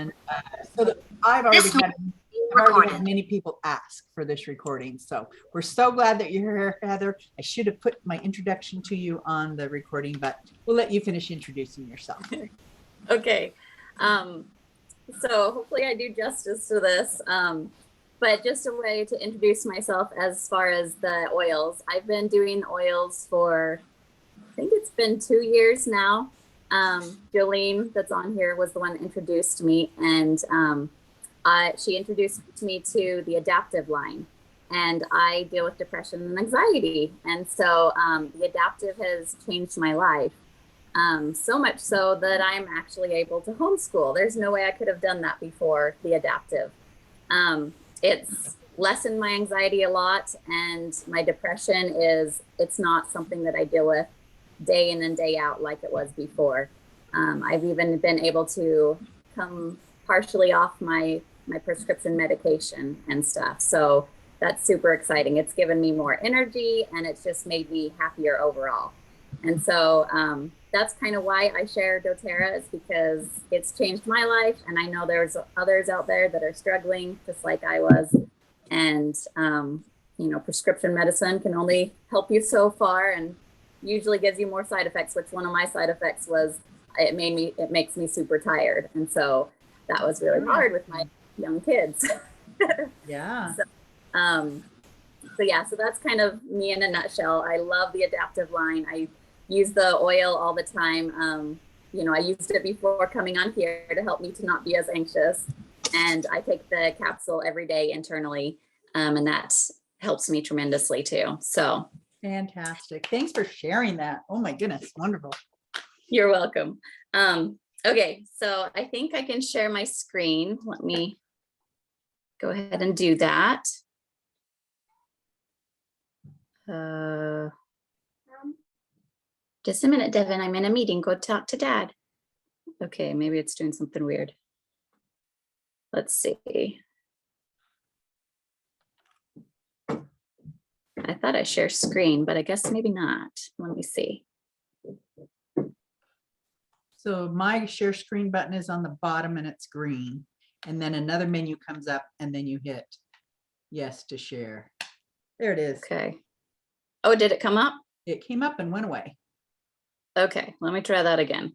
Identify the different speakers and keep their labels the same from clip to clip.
Speaker 1: And so I've already had many people ask for this recording. So we're so glad that you're here, Heather. I should have put my introduction to you on the recording, but we'll let you finish introducing yourself.
Speaker 2: Okay. So hopefully I do justice to this. But just a way to introduce myself as far as the oils. I've been doing oils for, I think it's been 2 years now. Jolene, that's on here, was the one that introduced me, and she introduced me to the Adaptive line. And I deal with depression and anxiety. And so the Adaptive has changed my life. So much so that I'm actually able to homeschool. There's no way I could have done that before the Adaptive. It's lessened my anxiety a lot, and my depression it's not something that I deal with day in and day out like it was before. I've even been able to come partially off my prescription medication and stuff. So that's super exciting. It's given me more energy, and it's just made me happier overall. And so that's kind of why I share doTerra, is because it's changed my life. And I know there's others out there that are struggling just like I was. And, you know, prescription medicine can only help you so far and usually gives you more side effects, which one of my side effects was it makes me super tired. And so that was really hard with my young kids.
Speaker 1: Yeah.
Speaker 2: So that's kind of me in a nutshell. I love the Adaptive line. I use the oil all the time. You know, I used it before coming on here to help me to not be as anxious. And I take the capsule every day internally, and that helps me tremendously too. So
Speaker 1: fantastic. Thanks for sharing that. Oh my goodness, wonderful.
Speaker 2: You're welcome. Okay, so I think I can share my screen. Let me go ahead and do that. Just a minute, Devin. I'm in a meeting. Go talk to Dad. Okay, maybe it's doing something weird. Let's see. I thought I shared screen, but I guess maybe not. Let me see.
Speaker 1: So my share screen button is on the bottom and it's green. And then another menu comes up and then you hit yes to share. There it is.
Speaker 2: Okay. Oh, did it come up?
Speaker 1: It came up and went away.
Speaker 2: Okay, let me try that again.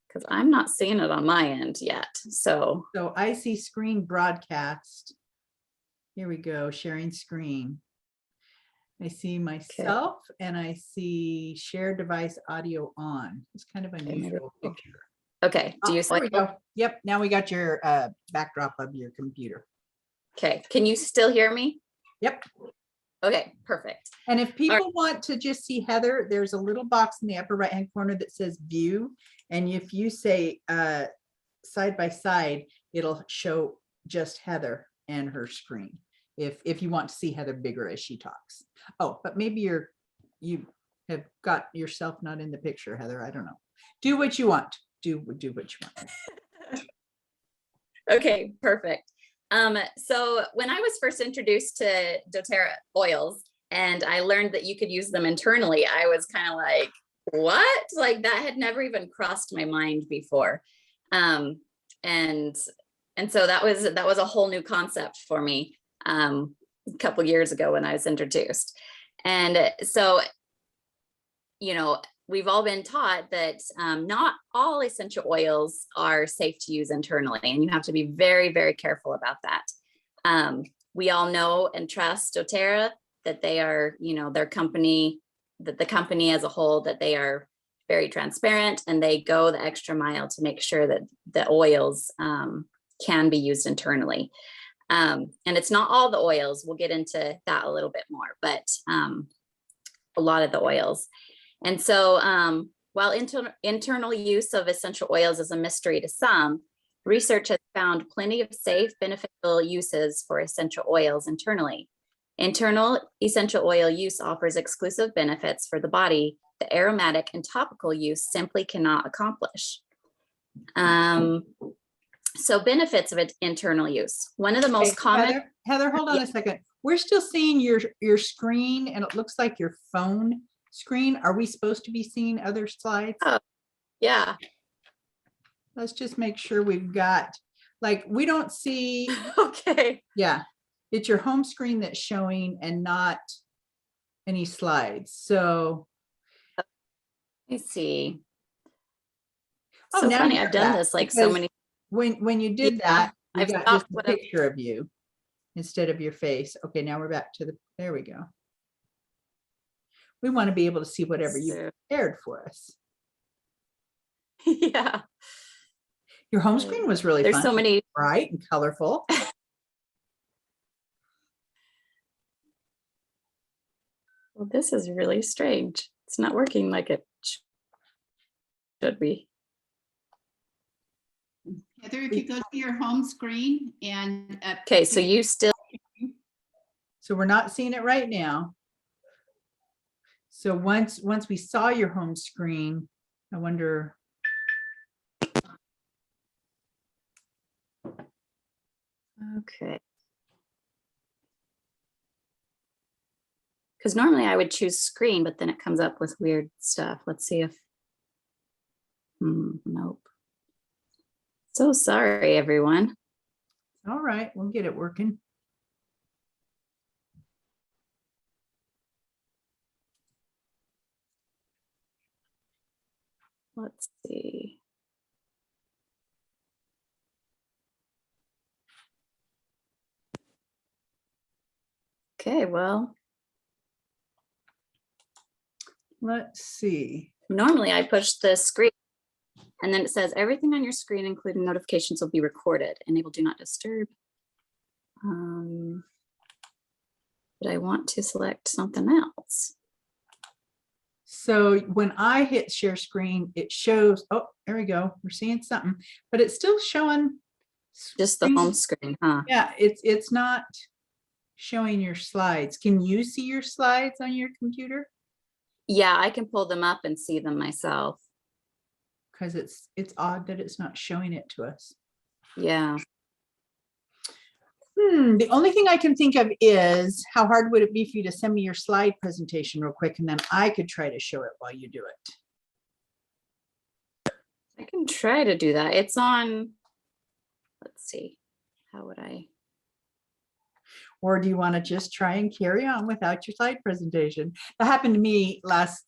Speaker 2: Because I'm not seeing it on my end yet. So
Speaker 1: I see screen broadcast. Here we go, sharing screen. I see myself and I see share device audio on. It's kind of unusual picture.
Speaker 2: Okay, do you see?
Speaker 1: There we go. Yep, now we got your backdrop of your computer.
Speaker 2: Okay, can you still hear me?
Speaker 1: Yep.
Speaker 2: Okay, perfect.
Speaker 1: And if people want to just see Heather, there's a little box in the upper right hand corner that says view. And if you say side by side, it'll show just Heather and her screen. If you want to see Heather bigger as she talks. Oh, but maybe you have got yourself not in the picture, Heather. I don't know. Do what you want. Do what you want.
Speaker 2: Okay, perfect. So when I was first introduced to doTerra oils and I learned that you could use them internally, I was kind of like, what? Like that had never even crossed my mind before. And so that was a whole new concept for me a couple years ago when I was introduced. And so, you know, we've all been taught that not all essential oils are safe to use internally, and you have to be very, very careful about that. We all know and trust doTerra, that they are, you know, the company as a whole, that they are very transparent and they go the extra mile to make sure that the oils can be used internally. And it's not all the oils. We'll get into that a little bit more, but a lot of the oils. And so while internal use of essential oils is a mystery to some, research has found plenty of safe, beneficial uses for essential oils internally. Internal essential oil use offers exclusive benefits for the body that aromatic and topical use simply cannot accomplish. So benefits of internal use. One of the most common.
Speaker 1: Heather, hold on a second. We're still seeing your screen and it looks like your phone screen. Are we supposed to be seeing other slides?
Speaker 2: Oh, yeah.
Speaker 1: let's just make sure we've got, like, we don't see,
Speaker 2: Okay.
Speaker 1: yeah, it's your home screen that's showing and not any slides. So,
Speaker 2: Let me see.
Speaker 1: oh,
Speaker 2: So
Speaker 1: now
Speaker 2: funny.
Speaker 1: you're
Speaker 2: I've done
Speaker 1: back,
Speaker 2: this like so
Speaker 1: because
Speaker 2: many.
Speaker 1: when you did
Speaker 2: Yeah,
Speaker 1: that, we
Speaker 2: I've
Speaker 1: got
Speaker 2: stopped
Speaker 1: just a
Speaker 2: what I've-
Speaker 1: picture of you instead of your face. Okay, now we're back to the, there we go. We want to be able to see whatever you
Speaker 2: So-
Speaker 1: prepared for us.
Speaker 2: yeah.
Speaker 1: Your home screen was really
Speaker 2: There's
Speaker 1: fun,
Speaker 2: so many.
Speaker 1: bright and colorful.
Speaker 2: Well, this is really strange. It's not working like it should be.
Speaker 3: Heather, if you go to your home screen and.
Speaker 2: Okay, so you still.
Speaker 1: So we're not seeing it right now. So once we saw your home screen, I wonder.
Speaker 2: Okay. Because normally I would choose screen, but then it comes up with weird stuff. Let's see if. Nope. So sorry, everyone.
Speaker 1: All right, we'll get it working.
Speaker 2: Let's see. Okay, well,
Speaker 1: Let's see.
Speaker 2: normally I push the screen and then it says everything on your screen, including notifications, will be recorded. Enable do not disturb. But I want to select something else.
Speaker 1: So when I hit share screen, it shows, oh, there we go. We're seeing something, but it's still showing.
Speaker 2: Just the home screen, huh?
Speaker 1: Yeah, it's not showing your slides. Can you see your slides on your computer?
Speaker 2: Yeah, I can pull them up and see them myself.
Speaker 1: Because it's odd that it's not showing it to us.
Speaker 2: Yeah.
Speaker 1: The only thing I can think of is how hard would it be for you to send me your slide presentation real quick, and then I could try to show it while you do it.
Speaker 2: I can try to do that. It's on, let's see, how would I?
Speaker 1: Or do you want to just try and carry on without your slide presentation? That happened to me last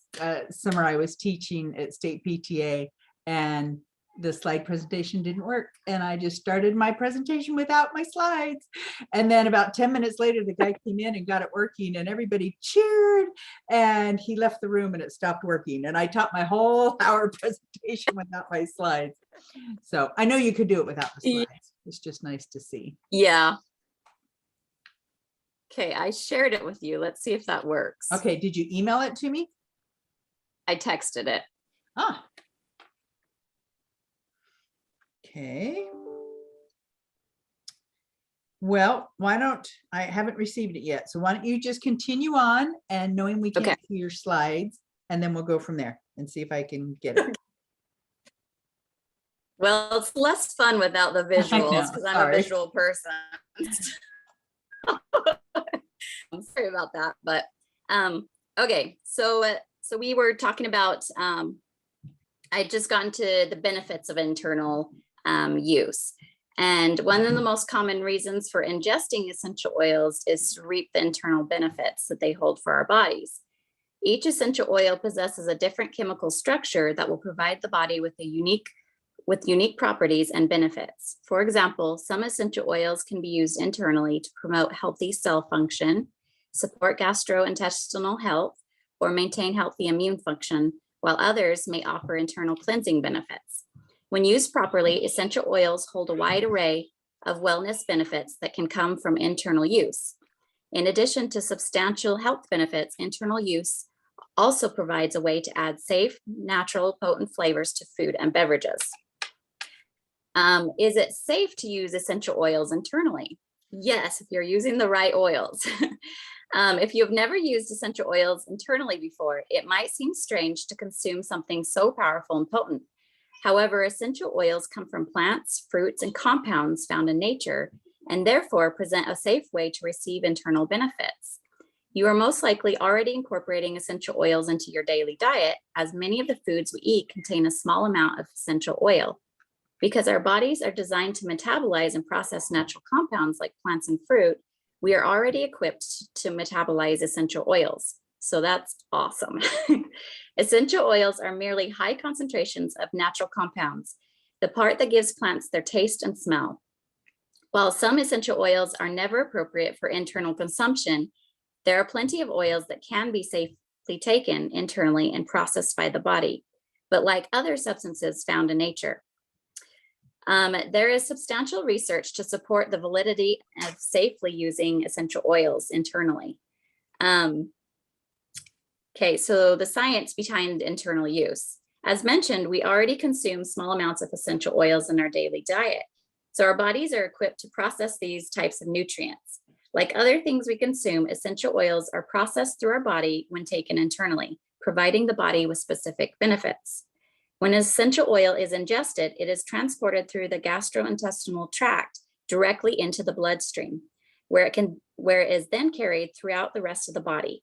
Speaker 1: summer. I was teaching at State PTA and the slide presentation didn't work. And I just started my presentation without my slides. And then about 10 minutes later, the guy came in and got it working and everybody cheered and he left the room and it stopped working. And I taught my whole hour presentation without my slides. So I know you could do it without the slides. It's just nice to see.
Speaker 2: Yeah. Okay, I shared it with you. Let's see if that works.
Speaker 1: Okay, did you email it to me?
Speaker 2: I texted it.
Speaker 1: Ah. Okay. Well, why don't, I haven't received it yet. So why don't you just continue on and knowing we can't
Speaker 2: Okay.
Speaker 1: see your slides and then we'll go from there and see if I can get it.
Speaker 2: Well, it's less fun without the visuals because I'm a
Speaker 1: sorry.
Speaker 2: visual person. I'm sorry about that, but okay. So we were talking about I just got into the benefits of internal use, and one of the most common reasons for ingesting essential oils is to reap the internal benefits that they hold for our bodies. Each essential oil possesses a different chemical structure that will provide the body with unique properties and benefits. For example, some essential oils can be used internally to promote healthy cell function, support gastrointestinal health, or maintain healthy immune function, while others may offer internal cleansing benefits. When used properly, essential oils hold a wide array of wellness benefits that can come from internal use. In addition to substantial health benefits, internal use also provides a way to add safe, natural, potent flavors to food and beverages. Is it safe to use essential oils internally? Yes, if you're using the right oils. If you've never used essential oils internally before, it might seem strange to consume something so powerful and potent. However, essential oils come from plants, fruits, and compounds found in nature, and therefore present a safe way to receive internal benefits. You are most likely already incorporating essential oils into your daily diet, as many of the foods we eat contain a small amount of essential oil. Because our bodies are designed to metabolize and process natural compounds like plants and fruit, we are already equipped to metabolize essential oils. So that's awesome. Essential oils are merely high concentrations of natural compounds, the part that gives plants their taste and smell. While some essential oils are never appropriate for internal consumption, there are plenty of oils that can be safely taken internally and processed by the body, but like other substances found in nature. There is substantial research to support the validity of safely using essential oils internally. Okay, so the science behind internal use. As mentioned, we already consume small amounts of essential oils in our daily diet. So our bodies are equipped to process these types of nutrients. Like other things we consume, essential oils are processed through our body when taken internally, providing the body with specific benefits. When essential oil is ingested, it is transported through the gastrointestinal tract directly into the bloodstream, where it is then carried throughout the rest of the body.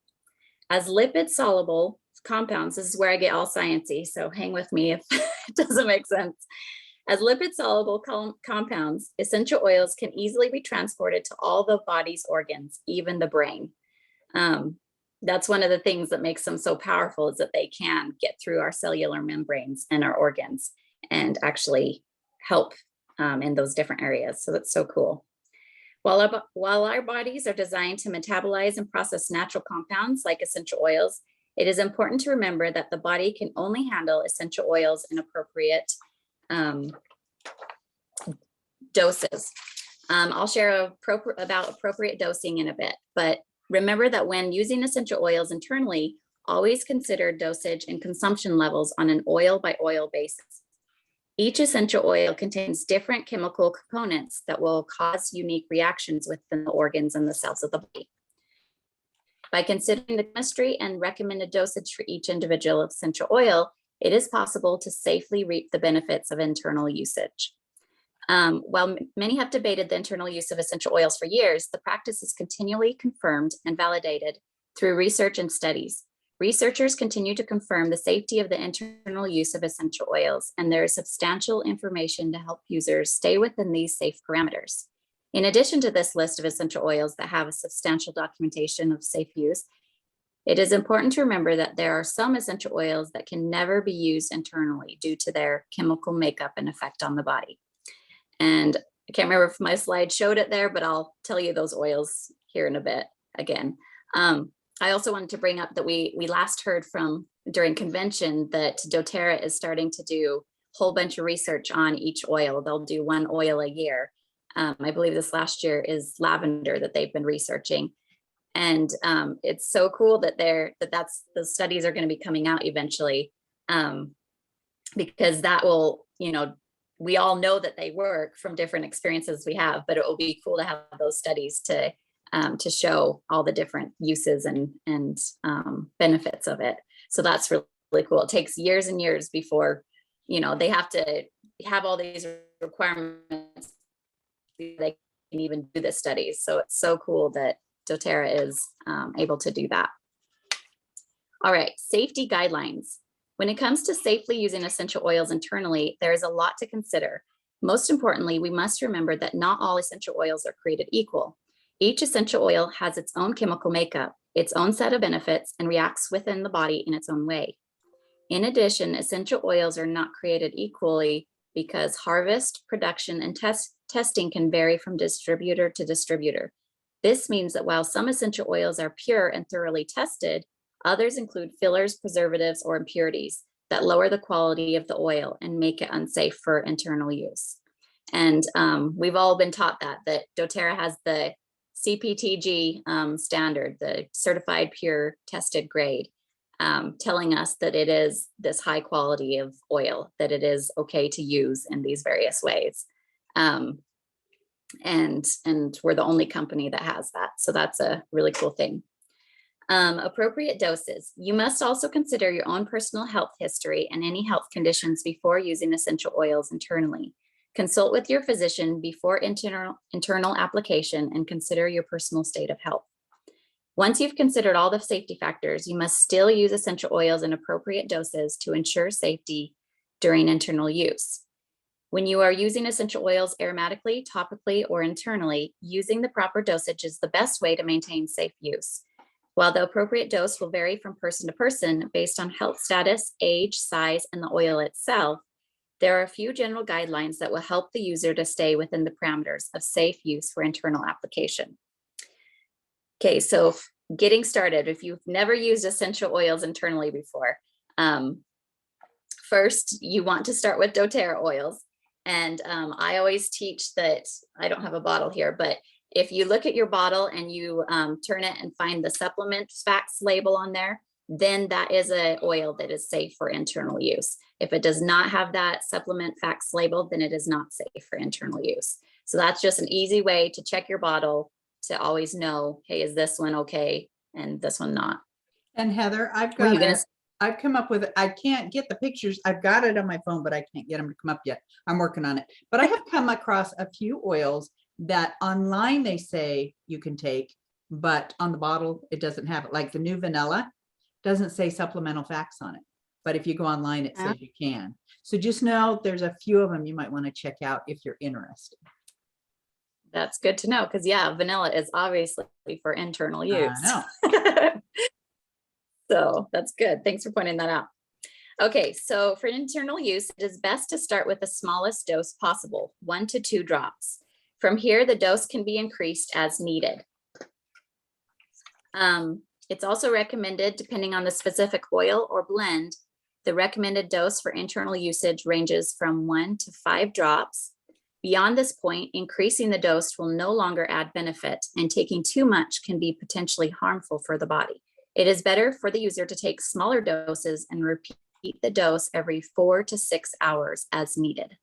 Speaker 2: As lipid-soluble compounds, this is where I get all sciencey, so hang with me if it doesn't make sense. As lipid-soluble compounds, essential oils can easily be transported to all the body's organs, even the brain. That's one of the things that makes them so powerful, is that they can get through our cellular membranes and our organs and actually help in those different areas. So that's so cool. While our bodies are designed to metabolize and process natural compounds like essential oils, it is important to remember that the body can only handle essential oils in appropriate doses. I'll share about appropriate dosing in a bit, but remember that when using essential oils internally, always consider dosage and consumption levels on an oil by oil basis. Each essential oil contains different chemical components that will cause unique reactions within the organs and the cells of the body. By considering the chemistry and recommended dosage for each individual essential oil, it is possible to safely reap the benefits of internal usage. While many have debated the internal use of essential oils for years, the practice is continually confirmed and validated through research and studies. Researchers continue to confirm the safety of the internal use of essential oils, and there is substantial information to help users stay within these safe parameters. In addition to this list of essential oils that have a substantial documentation of safe use, it is important to remember that there are some essential oils that can never be used internally due to their chemical makeup and effect on the body. And I can't remember if my slide showed it there, but I'll tell you those oils here in a bit again. I also wanted to bring up that we last heard from during convention that doTerra is starting to do a whole bunch of research on each oil. They'll do one oil a year. I believe this last year is lavender that they've been researching. And it's so cool that the studies are going to be coming out eventually, because that will, we all know that they work from different experiences we have, but it will be cool to have those studies to show all the different uses and benefits of it. So that's really cool. It takes years and years before, they have to have all these requirements. They can even do the studies. So it's so cool that doTerra is able to do that. All right, safety guidelines. When it comes to safely using essential oils internally, there is a lot to consider. Most importantly, we must remember that not all essential oils are created equal. Each essential oil has its own chemical makeup, its own set of benefits, and reacts within the body in its own way. In addition, essential oils are not created equally because harvest, production, and testing can vary from distributor to distributor. This means that while some essential oils are pure and thoroughly tested, others include fillers, preservatives, or impurities that lower the quality of the oil and make it unsafe for internal use. And we've all been taught that doTerra has the CPTG standard, the certified pure tested grade, telling us that it is this high quality of oil, that it is okay to use in these various ways. And we're the only company that has that. So that's a really cool thing. Appropriate doses. You must also consider your own personal health history and any health conditions before using essential oils internally. Consult with your physician before internal application and consider your personal state of health. Once you've considered all the safety factors, you must still use essential oils in appropriate doses to ensure safety during internal use. When you are using essential oils aromatically, topically, or internally, using the proper dosage is the best way to maintain safe use. While the appropriate dose will vary from person to person based on health status, age, size, and the oil itself, there are a few general guidelines that will help the user to stay within the parameters of safe use for internal application. Okay, so getting started, if you've never used essential oils internally before, first you want to start with doTerra oils. And I always teach that, I don't have a bottle here, but if you look at your bottle and you turn it and find the supplement facts label on there, then that is an oil that is safe for internal use. If it does not have that supplement facts label, then it is not safe for internal use. So that's just an easy way to check your bottle to always know, hey, is this one okay and this one not?
Speaker 1: And Heather,
Speaker 2: Were you gonna
Speaker 1: I've come up with, I can't get the pictures. I've got it on my phone, but I can't get them to come up yet. I'm working on it. But I have come across a few oils that online they say you can take, but on the bottle, it doesn't have it. Like the new vanilla doesn't say supplemental facts on it. But if you go online, it says you can. So just know there's a few of them you might want to check out if you're interested.
Speaker 2: That's good to know, because yeah, vanilla is obviously for internal use.
Speaker 1: I know.
Speaker 2: So that's good. Thanks for pointing that out. Okay, so for internal use, it is best to start with the smallest dose possible, 1 to 2 drops. From here, the dose can be increased as needed. It's also recommended, depending on the specific oil or blend, the recommended dose for internal usage ranges from 1 to 5 drops. Beyond this point, increasing the dose will no longer add benefit, and taking too much can be potentially harmful for the body. It is better for the user to take smaller doses and repeat the dose every 4 to 6 hours as needed.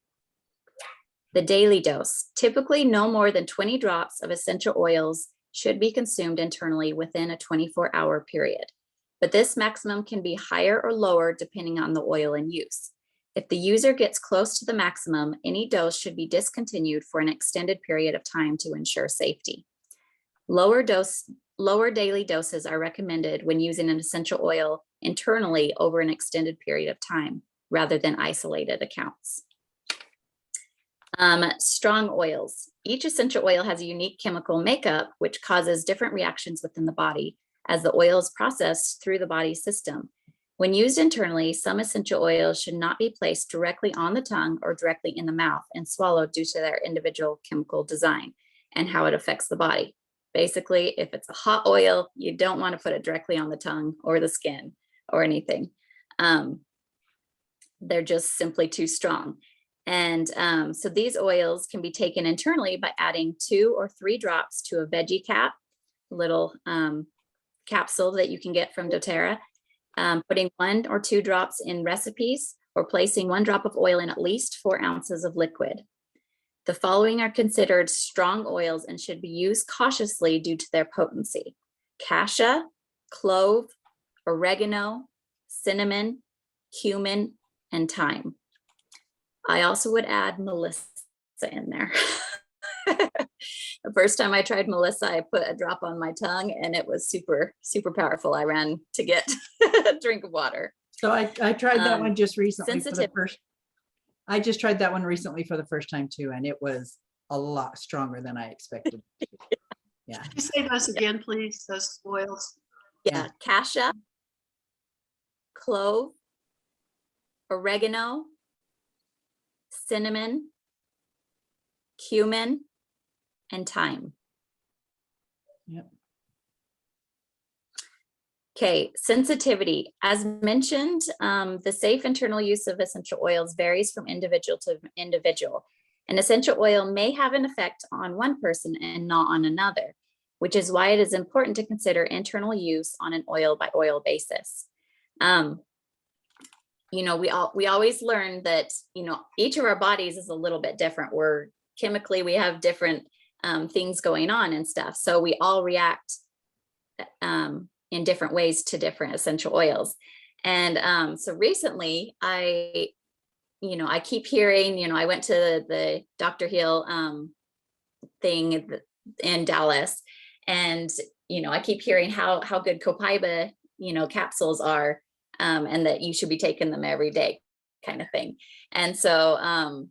Speaker 2: The daily dose, typically no more than 20 drops of essential oils, should be consumed internally within a 24-hour period. But this maximum can be higher or lower depending on the oil in use. If the user gets close to the maximum, any dose should be discontinued for an extended period of time to ensure safety. Lower daily doses are recommended when using an essential oil internally over an extended period of time, rather than isolated accounts. Strong oils. Each essential oil has a unique chemical makeup, which causes different reactions within the body as the oil is processed through the body system. When used internally, some essential oils should not be placed directly on the tongue or directly in the mouth and swallowed due to their individual chemical design and how it affects the body. Basically, if it's a hot oil, you don't want to put it directly on the tongue or the skin or anything. They're just simply too strong. And so these oils can be taken internally by adding 2 or 3 drops to a veggie cap, little capsule that you can get from doTerra, putting 1 or 2 drops in recipes, or placing 1 drop of oil in at least 4 ounces of liquid. The following are considered strong oils and should be used cautiously due to their potency: cassia, clove, oregano, cinnamon, cumin, and thyme. I also would add Melissa in there. The first time I tried Melissa, I put a drop on my tongue and it was super, super powerful. I ran to get a drink of water.
Speaker 1: So I tried that one just recently.
Speaker 2: Sensitive.
Speaker 1: I just tried that one recently for the first time too, and it was a lot stronger than I expected. Yeah.
Speaker 4: Could you say those again, please, those oils?
Speaker 2: Yeah, cassia, clove, oregano, cinnamon, cumin, and thyme.
Speaker 1: Yep.
Speaker 2: Okay, sensitivity. As mentioned, the safe internal use of essential oils varies from individual to individual. An essential oil may have an effect on one person and not on another, which is why it is important to consider internal use on an oil by oil basis. You know, we always learn that, you know, each of our bodies is a little bit different. We're chemically, we have different things going on and stuff. So we all react in different ways to different essential oils. And so recently I keep hearing, I went to the Dr. Hill thing in Dallas, and, I keep hearing how good copaiba, capsules are, and that you should be taking them every day kind of thing. And so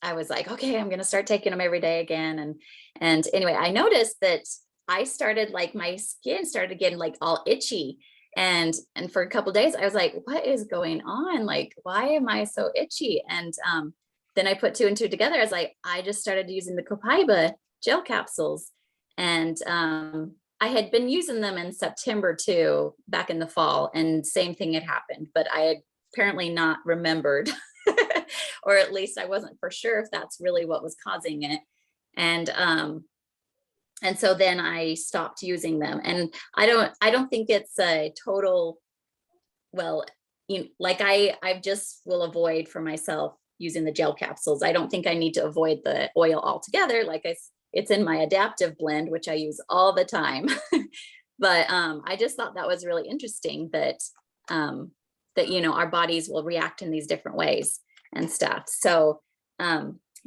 Speaker 2: I was like, okay, I'm going to start taking them every day again. And anyway, I noticed that I started like my skin started getting like all itchy. And for a couple of days, I was like, what is going on? Like, why am I so itchy? And then I put two and two together. I was like, I just started using the Copaiba gel capsules. And I had been using them in September too, back in the fall, and same thing had happened, but I had apparently not remembered, or at least I wasn't for sure if that's really what was causing it. And so then I stopped using them. And I don't think it's a total, well, like I just will avoid for myself using the gel capsules. I don't think I need to avoid the oil altogether. It's in my adaptive blend, which I use all the time. But I just thought that was really interesting that our bodies will react in these different ways and stuff. So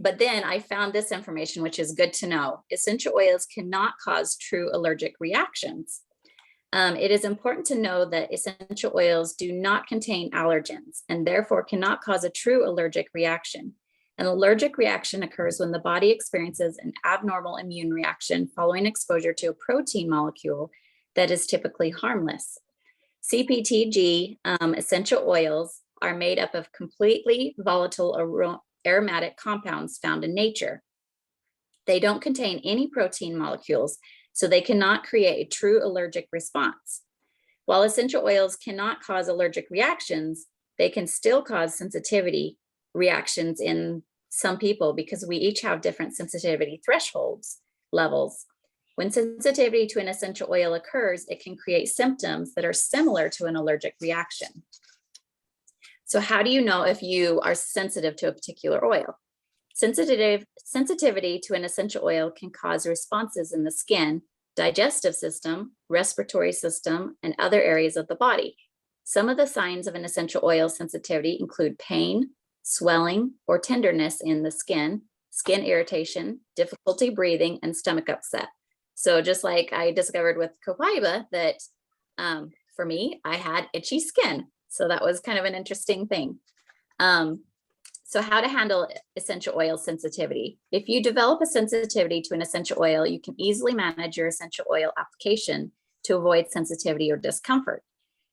Speaker 2: but then I found this information, which is good to know. Essential oils cannot cause true allergic reactions. It is important to know that essential oils do not contain allergens and therefore cannot cause a true allergic reaction. An allergic reaction occurs when the body experiences an abnormal immune reaction following exposure to a protein molecule that is typically harmless. CPTG essential oils are made up of completely volatile aromatic compounds found in nature. They don't contain any protein molecules, so they cannot create a true allergic response. While essential oils cannot cause allergic reactions, they can still cause sensitivity reactions in some people because we each have different sensitivity thresholds levels. When sensitivity to an essential oil occurs, it can create symptoms that are similar to an allergic reaction. So how do you know if you are sensitive to a particular oil? Sensitivity to an essential oil can cause responses in the skin, digestive system, respiratory system, and other areas of the body. Some of the signs of an essential oil sensitivity include pain, swelling, or tenderness in the skin irritation, difficulty breathing, and stomach upset. So just like I discovered with Copaiba that for me, I had itchy skin. So that was kind of an interesting thing. So how to handle essential oil sensitivity. If you develop a sensitivity to an essential oil, you can easily manage your essential oil application to avoid sensitivity or discomfort.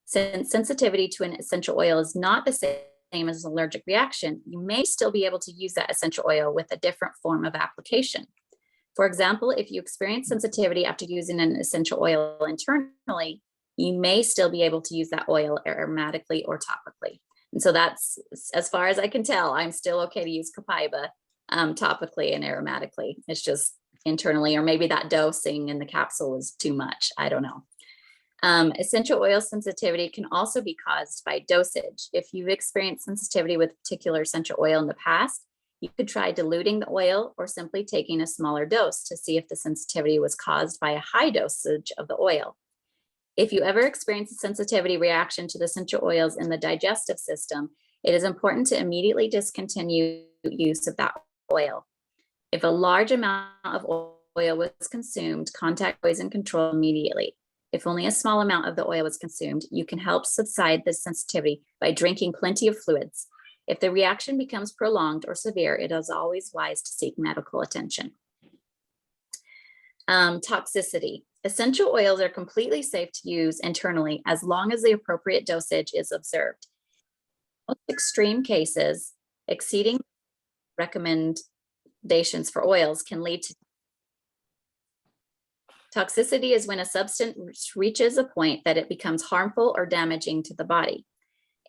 Speaker 2: Since sensitivity to an essential oil is not the same as an allergic reaction, you may still be able to use that essential oil with a different form of application. For example, if you experience sensitivity after using an essential oil internally, you may still be able to use that oil aromatically or topically. And so that's, as far as I can tell, I'm still okay to use Copaiba topically and aromatically. It's just internally, or maybe that dosing in the capsule is too much. I don't know. Essential oil sensitivity can also be caused by dosage. If you've experienced sensitivity with a particular essential oil in the past, you could try diluting the oil or simply taking a smaller dose to see if the sensitivity was caused by a high dosage of the oil. If you ever experience a sensitivity reaction to the essential oils in the digestive system, it is important to immediately discontinue use of that oil. If a large amount of oil was consumed, contact poison control immediately. If only a small amount of the oil was consumed, you can help subside this sensitivity by drinking plenty of fluids. If the reaction becomes prolonged or severe, it is always wise to seek medical attention. Toxicity. Essential oils are completely safe to use internally as long as the appropriate dosage is observed. In most extreme cases, exceeding recommendations for oils can lead to toxicity is when a substance reaches a point that it becomes harmful or damaging to the body.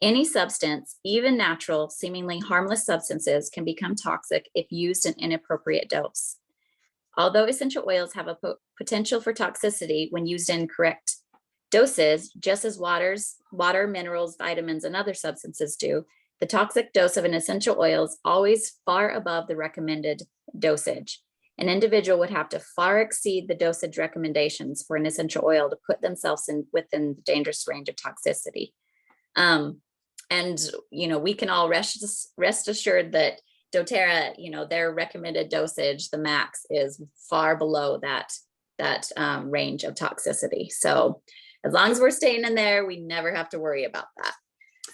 Speaker 2: Any substance, even natural, seemingly harmless substances, can become toxic if used in inappropriate dose. Although essential oils have a potential for toxicity when used in correct doses, just as water, minerals, vitamins, and other substances do, the toxic dose of an essential oil is always far above the recommended dosage. An individual would have to far exceed the dosage recommendations for an essential oil to put themselves within the dangerous range of toxicity. And we can all rest assured that doTerra, their recommended dosage, the max, is far below that range of toxicity. So as long as we're staying in there, we never have to worry about that.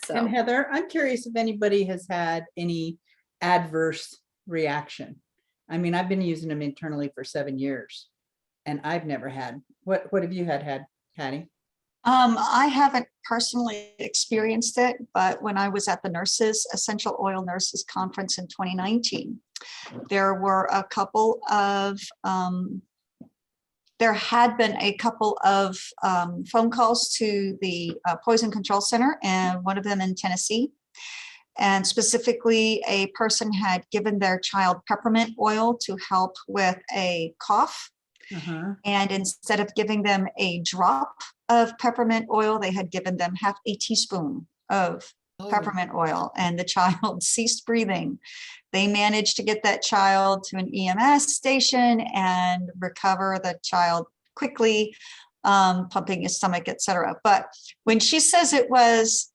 Speaker 2: So.
Speaker 1: And Heather, I'm curious if anybody has had any adverse reaction. I mean, I've been using them internally for 7 years and I've never had, what have you had, Patty?
Speaker 5: I haven't personally experienced it, but when I was at the Essential Oil Nurses Conference in 2019, there were a couple of, there had been a couple of phone calls to the Poison Control Center, and one of them in Tennessee. And specifically, a person had given their child peppermint oil to help with a cough. And instead of giving them a drop of peppermint oil, they had given them half a teaspoon of peppermint oil, and the child ceased breathing. They managed to get that child to an EMS station and recover the child quickly, pumping his stomach, etc. But when she says it was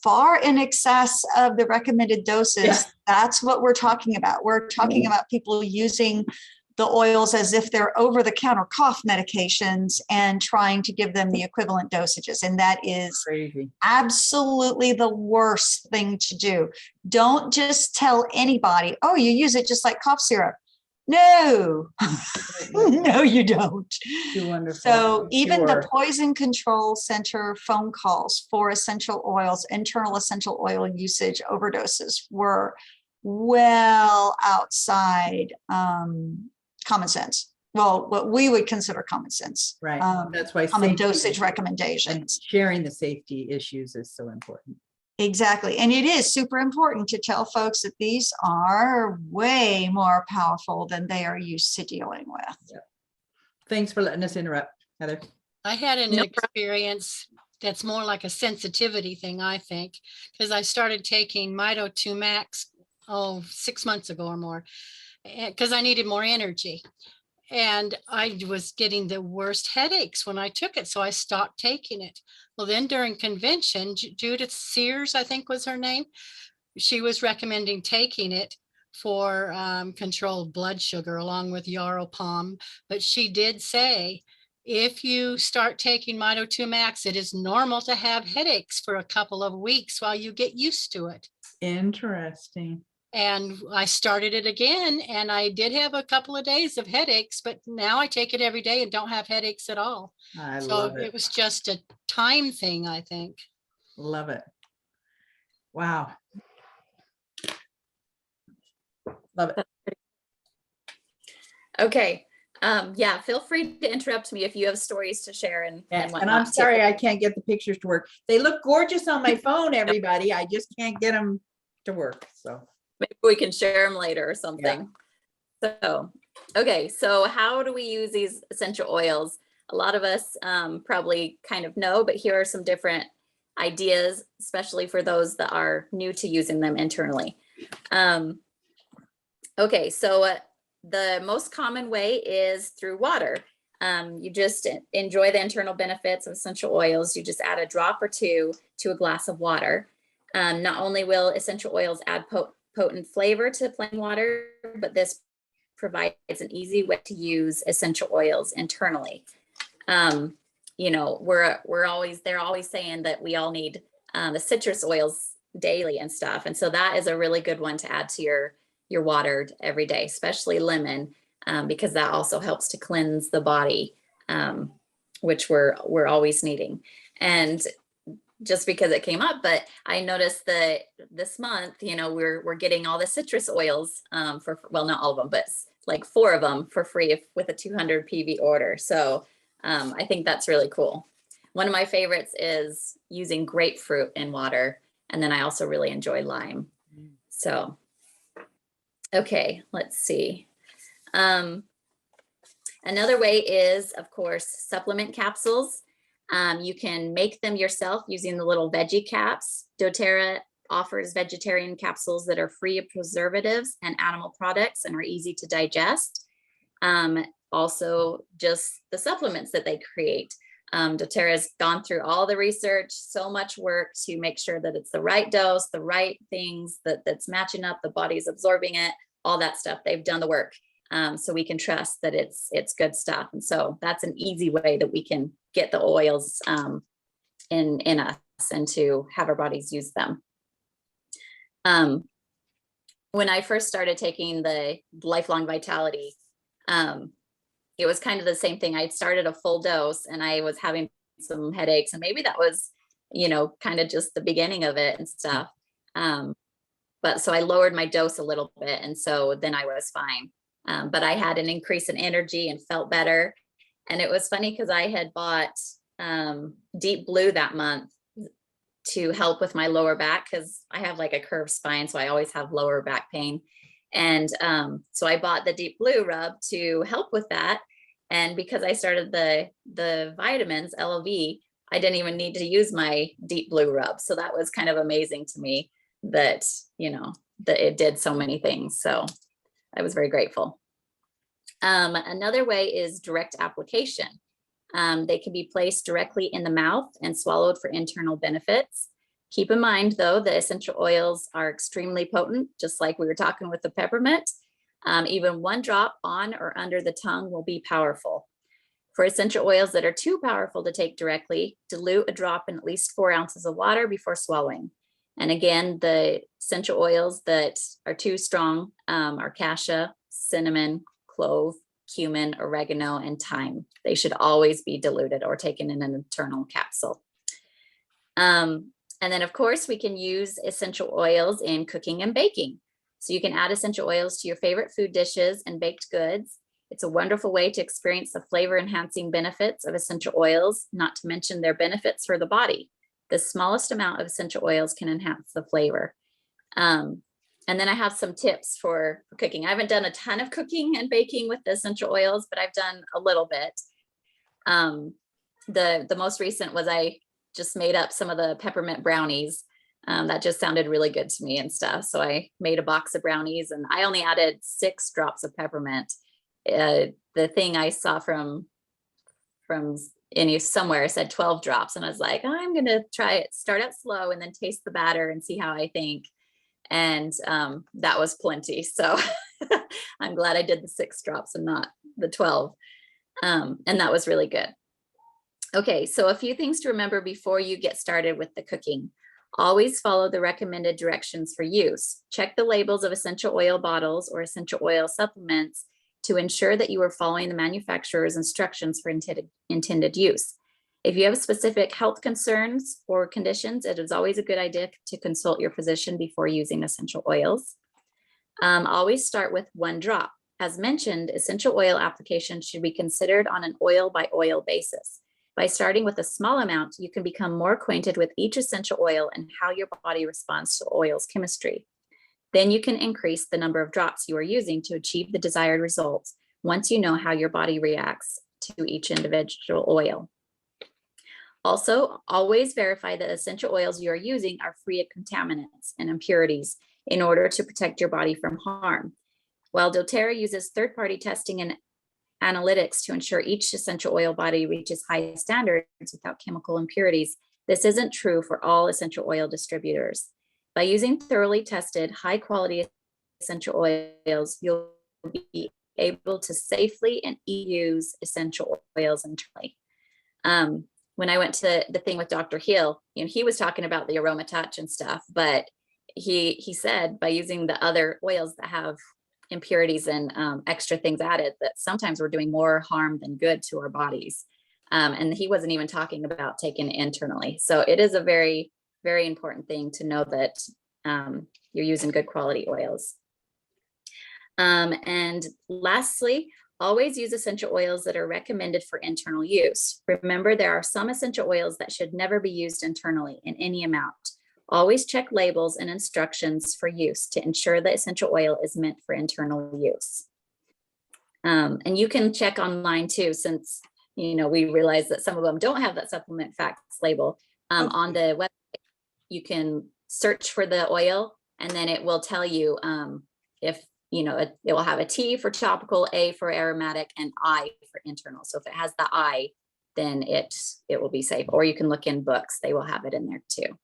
Speaker 5: far in excess of the recommended doses, that's what we're talking about. We're talking about people using the oils as if they're over-the-counter cough medications and trying to give them the equivalent dosages. And that is
Speaker 1: Crazy.
Speaker 5: Absolutely the worst thing to do. Don't just tell anybody, oh, you use it just like cough syrup. No, no, you don't.
Speaker 1: Too wonderful.
Speaker 5: So even the
Speaker 1: Sure.
Speaker 5: Poison Control Center phone calls for essential oils, internal essential oil usage overdoses were well outside common sense. Well, what we would consider common sense.
Speaker 1: Right. That's why
Speaker 5: Common
Speaker 1: safety
Speaker 5: dosage
Speaker 1: and
Speaker 5: recommendations.
Speaker 1: sharing the safety issues is so important.
Speaker 5: Exactly. And it is super important to tell folks that these are way more powerful than they are used to dealing with.
Speaker 1: Thanks for letting us interrupt, Heather.
Speaker 6: I had an
Speaker 2: No
Speaker 6: experience that's more like a sensitivity thing, I think, because I started taking Mito 2 Max, 6 months ago or more, because I needed more energy. And I was getting the worst headaches when I took it, so I stopped taking it. Well, then during convention, Judith Sears, I think was her name, she was recommending taking it for controlled blood sugar along with Yaropalm. But she did say, if you start taking Mito 2 Max, it is normal to have headaches for a couple of weeks while you get used to it.
Speaker 1: Interesting.
Speaker 6: And I started it again, and I did have a couple of days of headaches, but now I take it every day and don't have headaches at all.
Speaker 1: I
Speaker 6: So
Speaker 1: love
Speaker 6: it
Speaker 1: it.
Speaker 6: was just a time thing, I think.
Speaker 1: Love it. Wow. Love it.
Speaker 2: Okay. Yeah, feel free to interrupt me if you have stories to share and
Speaker 1: And
Speaker 2: whatnot,
Speaker 1: I'm
Speaker 2: too.
Speaker 1: sorry I can't get the pictures to work. They look gorgeous on my phone, everybody. I just can't get them to work. So
Speaker 2: Maybe we can share them later or something. So, okay, so how do we use these essential oils? A lot of us probably kind of know, but here are some different ideas, especially for those that are new to using them internally. Okay, so the most common way is through water. You just enjoy the internal benefits of essential oils. You just add a drop or two to a glass of water. Not only will essential oils add potent flavor to plain water, but this provides an easy way to use essential oils internally. You know, they're always saying that we all need the citrus oils daily and stuff. And so that is a really good one to add to your water every day, especially lemon, because that also helps to cleanse the body, which we're always needing. And just because it came up, but I noticed that this month, you know, we're getting all the citrus oils well, not all of them, but like 4 of them for free with a 200 PV order. So I think that's really cool. One of my favorites is using grapefruit in water. And then I also really enjoy lime. So, okay, let's see. Another way is, of course, supplement capsules. You can make them yourself using the little veggie caps. doTerra offers vegetarian capsules that are free of preservatives and animal products and are easy to digest. Also, just the supplements that they create. doTerra has gone through all the research, so much work to make sure that it's the right dose, the right things, that's matching up, the body's absorbing it, all that stuff. They've done the work. So we can trust that it's good stuff. And so that's an easy way that we can get the oils in us and to have our bodies use them. when I first started taking the Lifelong Vitality, it was kind of the same thing. I'd started a full dose and I was having some headaches, and maybe that was, kind of just the beginning of it and stuff. But so I lowered my dose a little bit, and so then I was fine. But I had an increase in energy and felt better. And it was funny because I had bought Deep Blue that month to help with my lower back, because I have like a curved spine, so I always have lower back pain. And so I bought the Deep Blue rub to help with that. And because I started the vitamins, LOV, I didn't even need to use my Deep Blue rub. So that was kind of amazing to me that, that it did so many things. So I was very grateful. Another way is direct application. They can be placed directly in the mouth and swallowed for internal benefits. Keep in mind, though, that essential oils are extremely potent, just like we were talking with the peppermint. Even one drop on or under the tongue will be powerful. For essential oils that are too powerful to take directly, dilute a drop in at least 4 ounces of water before swallowing. And again, the essential oils that are too strong are cassia, cinnamon, clove, cumin, oregano, and thyme. They should always be diluted or taken in an internal capsule. And then, of course, we can use essential oils in cooking and baking. So you can add essential oils to your favorite food dishes and baked goods. It's a wonderful way to experience the flavor enhancing benefits of essential oils, not to mention their benefits for the body. The smallest amount of essential oils can enhance the flavor. And then I have some tips for cooking. I haven't done a ton of cooking and baking with the essential oils, but I've done a little bit. The most recent was I just made up some of the peppermint brownies. That just sounded really good to me and stuff. So I made a box of brownies and I only added 6 drops of peppermint. The thing I saw from somewhere said 12 drops. And I was like, I'm going to try it, start out slow and then taste the batter and see how I think. And that was plenty. So I'm glad I did the 6 drops and not the 12. And that was really good. Okay, so a few things to remember before you get started with the cooking. Always follow the recommended directions for use. Check the labels of essential oil bottles or essential oil supplements to ensure that you are following the manufacturer's instructions for intended use. If you have specific health concerns or conditions, it is always a good idea to consult your physician before using essential oils. Always start with 1 drop. As mentioned, essential oil application should be considered on an oil by oil basis. By starting with a small amount, you can become more acquainted with each essential oil and how your body responds to oil's chemistry. Then you can increase the number of drops you are using to achieve the desired results once you know how your body reacts to each individual oil. Also, always verify that essential oils you are using are free of contaminants and impurities in order to protect your body from harm. While doTerra uses third-party testing and analytics to ensure each essential oil body reaches high standards without chemical impurities, this isn't true for all essential oil distributors. By using thoroughly tested, high-quality essential oils, you'll be able to safely and use essential oils internally. When I went to the thing with Dr. Hill, he was talking about the aroma touch and stuff, but he said by using the other oils that have impurities and extra things added, that sometimes we're doing more harm than good to our bodies. And he wasn't even talking about taking it internally. So it is a very, very important thing to know that you're using good quality oils. And lastly, always use essential oils that are recommended for internal use. Remember, there are some essential oils that should never be used internally in any amount. Always check labels and instructions for use to ensure the essential oil is meant for internal use. And you can check online too, since we realize that some of them don't have that supplement facts label. On the website, you can search for the oil and then it will tell you if it will have a T for topical, A for aromatic, and I for internal. So if it has the I, then it will be safe. Or you can look in books, they will have it in there too.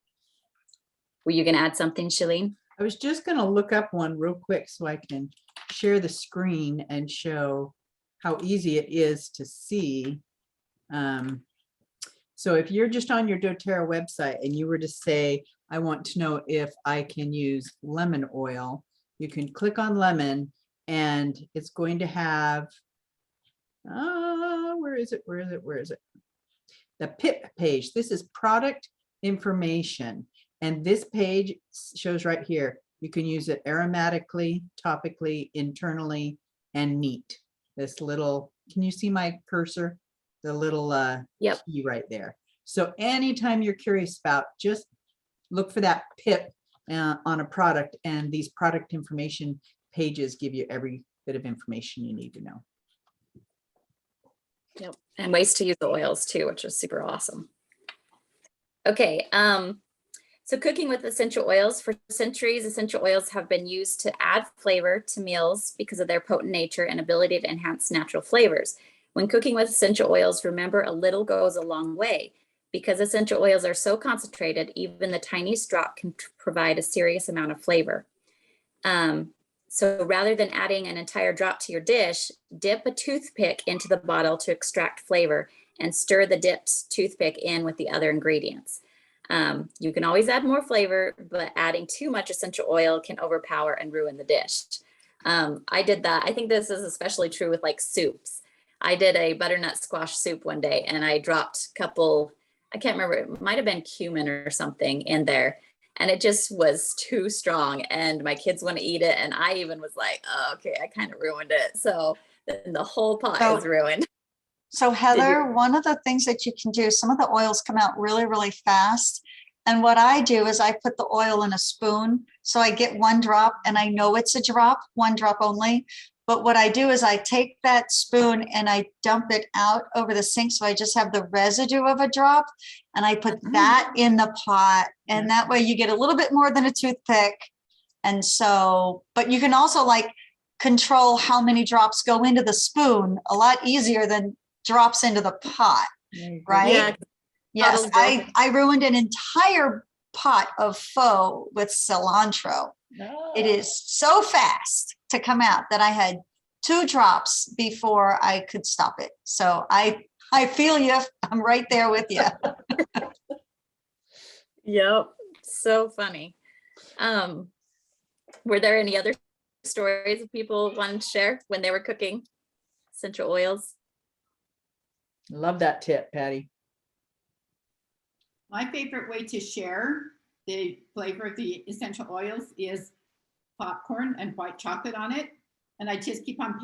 Speaker 2: Were you going to add something, Shalene?
Speaker 1: I was just going to look up one real quick so I can share the screen and show how easy it is to see. So if you're just on your doTerra website and you were to say, I want to know if I can use lemon oil, you can click on lemon and it's going to have, where is it? Where is it? Where is it? The PIP page. This is product information. And this page shows right here. You can use it aromatically, topically, internally, and neat. This little, can you see my cursor? The little
Speaker 2: Yep.
Speaker 1: key right there. So anytime you're curious about, just look for that PIP on a product, and these product information pages give you every bit of information you need to know.
Speaker 2: Yep. And ways to use the oils too, which is super awesome. Okay. So cooking with essential oils. For centuries, essential oils have been used to add flavor to meals because of their potent nature and ability to enhance natural flavors. When cooking with essential oils, remember a little goes a long way. Because essential oils are so concentrated, even the tiniest drop can provide a serious amount of flavor. So rather than adding an entire drop to your dish, dip a toothpick into the bottle to extract flavor and stir the dipped toothpick in with the other ingredients. You can always add more flavor, but adding too much essential oil can overpower and ruin the dish. I did that. I think this is especially true with like soups. I did a butternut squash soup one day and I dropped a couple, I can't remember, it might have been cumin or something in there. And it just was too strong and my kids want to eat it. And I even was like, oh, okay, I kind of ruined it. So then the whole pot is ruined.
Speaker 5: So Heather, one of the things that you can do, some of the oils come out really, really fast. And what I do is I put the oil in a spoon. So I get one drop and I know it's a drop, one drop only. But what I do is I take that spoon and I dump it out over the sink. So I just have the residue of a drop and I put that in the pot. And that way you get a little bit more than a toothpick. And so, but you can also like control how many drops go into the spoon a lot easier than drops into the pot, right?
Speaker 2: Yeah.
Speaker 5: Yes, I ruined an entire pot of pho with cilantro.
Speaker 1: No.
Speaker 5: It is so fast to come out that I had 2 drops before I could stop it. So I feel you. I'm right there with you.
Speaker 2: Yep. So funny. Were there any other stories people wanted to share when they were cooking essential oils?
Speaker 1: Love that tip, Patty.
Speaker 3: My favorite way to share the flavor of the essential oils is popcorn and white chocolate on it. And I just keep on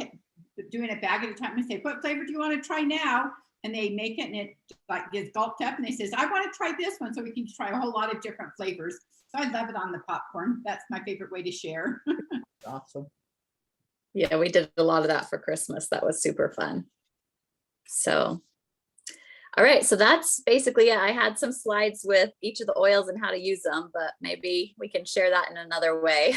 Speaker 3: doing a bag at a time and say, what flavor do you want to try now? And they make it and it like gets gulped up and they says, I want to try this one. So we can try a whole lot of different flavors. So I love it on the popcorn. That's my favorite way to share.
Speaker 1: Awesome.
Speaker 2: Yeah, we did a lot of that for Christmas. That was super fun. So, all right. So that's basically it. I had some slides with each of the oils and how to use them, but maybe we can share that in another way.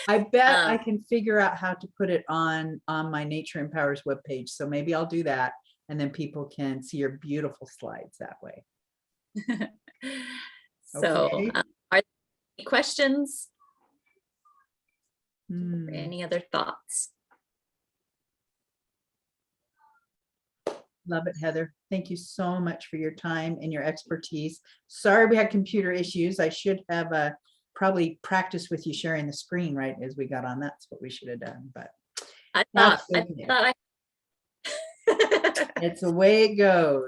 Speaker 1: I bet I can figure out how to put it on my Nature Empowers webpage. So maybe I'll do that. And then people can see your beautiful slides that way.
Speaker 2: So
Speaker 1: Okay.
Speaker 2: are there any questions?
Speaker 1: Hmm.
Speaker 2: Any other thoughts?
Speaker 1: Love it, Heather. Thank you so much for your time and your expertise. Sorry we had computer issues. I should have probably practiced with you sharing the screen right as we got on. That's what we should have done. But
Speaker 2: I thought
Speaker 1: it's the way it goes.